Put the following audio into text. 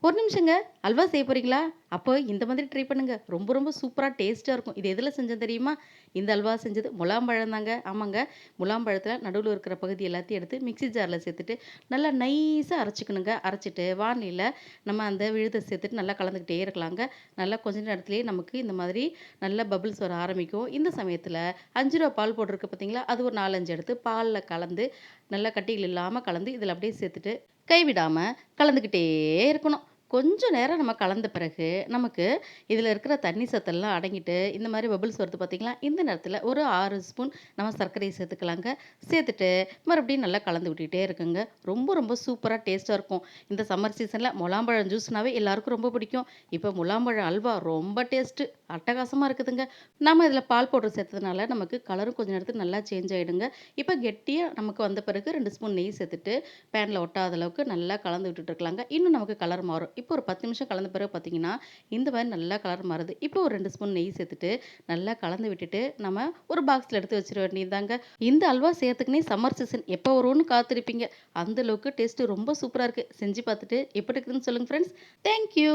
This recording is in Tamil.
ஒரு நிமிஷங்க. அல்வா செய்ய போறீங்களா? அப்போ இந்த மாதிரி ட்ரை பண்ணுங்க. ரொம்ப ரொம்ப சூப்பரா டேஸ்ட்டா இருக்கும். இது எதுல செஞ்சேன் தெரியுமா? இந்த அல்வா செஞ்சது முலாம்பழம் தாங்க. ஆமாங்க. முலாம்பழத்தில நடுவுல இருக்கிற பகுதி எல்லாத்தையும் எடுத்து மிக்ஸி ஜார்ல சேர்த்துட்டு, நல்லா நைஸா அரைச்சுக்கணுங்க. அரைச்சுட்டு வாணலில நம்ம அந்த விழுத சேர்த்துட்டு நல்லா கலந்துக்கிட்டே இருக்கலாங்க. நல்லா கொஞ்ச நேரத்திலேயே நமக்கு இந்த மாதிரி நல்லா பபிள்ஸ் வர ஆரம்பிக்கும். இந்த சமயத்தில ரூ. 5 பால் பவுடர் இருக்கு பார்த்தீங்களா? அது ஒரு 4, 5 எடுத்து பால்ல கலந்து, நல்லா கட்டிகள் இல்லாம கலந்து இதில அப்படியே சேர்த்துட்டு, கைவிடாம கலந்துக்கிட்டே இருக்கணும். கொஞ்சம் நேரம் நம்ம கலந்த பிறகு, நமக்கு இதில இருக்கிற தண்ணி சத்தெல்லாம் அடங்கிட்டு, இந்த மாரி பபிள்ஸ் வருது பார்த்தீங்களா? இந்த நேரத்தில ஒரு 6 ஸ்பூன் நம்ம சர்க்கரைய சேர்த்துக்கலாங்க. சேர்த்துட்டு மறுபடியும் நல்லா கலந்து விட்டுட்டே இருக்குங்க. ரொம்ப ரொம்ப சூப்பரா டேஸ்ட்டா இருக்கும். இந்த சம்மர் சீசன்ல முலாம்பழம் ஜூஸ்னாவே எல்லாருக்கும் ரொம்ப பிடிக்கும். இப்போ முலாம்பழம் அல்வா ரொம்ப டேஸ்ட்டு அட்டகாசமா இருக்குதுங்க. நம்ம இதில பால் பவுடர் சேர்த்ததுனால நமக்கு கலரும் கொஞ்ச நேரத்துக்கு நல்லா சேஞ்ச் ஆயிடுங்க. இப்போ கெட்டியா நமக்கு வந்த பிறகு 2 ஸ்பூன் நெய் சேர்த்துட்டு பேன்ல ஒட்டாத அளவுக்கு நல்லா கலந்து விட்டுட்டு இருக்கலாங்க. இன்னும் நமக்கு கலர் மாறும். இப்போ ஒரு 10 நிமிஷம் கலந்த பிறகு பார்த்தீங்கன்னா, இந்த மாரி நல்லா கலர் மாறுது. இப்போ ஒரு 2 ஸ்பூன் நெய் சேர்த்துட்டு, நல்லா கலந்து விட்டுட்டு, நம்ம ஒரு பாக்ஸ்ல எடுத்து வச்சிர வேண்டியதுதாங்க. இந்த அல்வா செய்யறதுக்குன்னே சம்மர் சீசன் எப்போ வரும்னு காத்திருப்பீங்க. அந்த அளவுக்கு டேஸ்ட்டு ரொம்ப சூப்பரா இருக்கு. செஞ்சு பார்த்துட்டு எப்படி இருக்குதுன்னு சொல்லுங்க ஃப்ரெண்ட்ஸ். Thank you.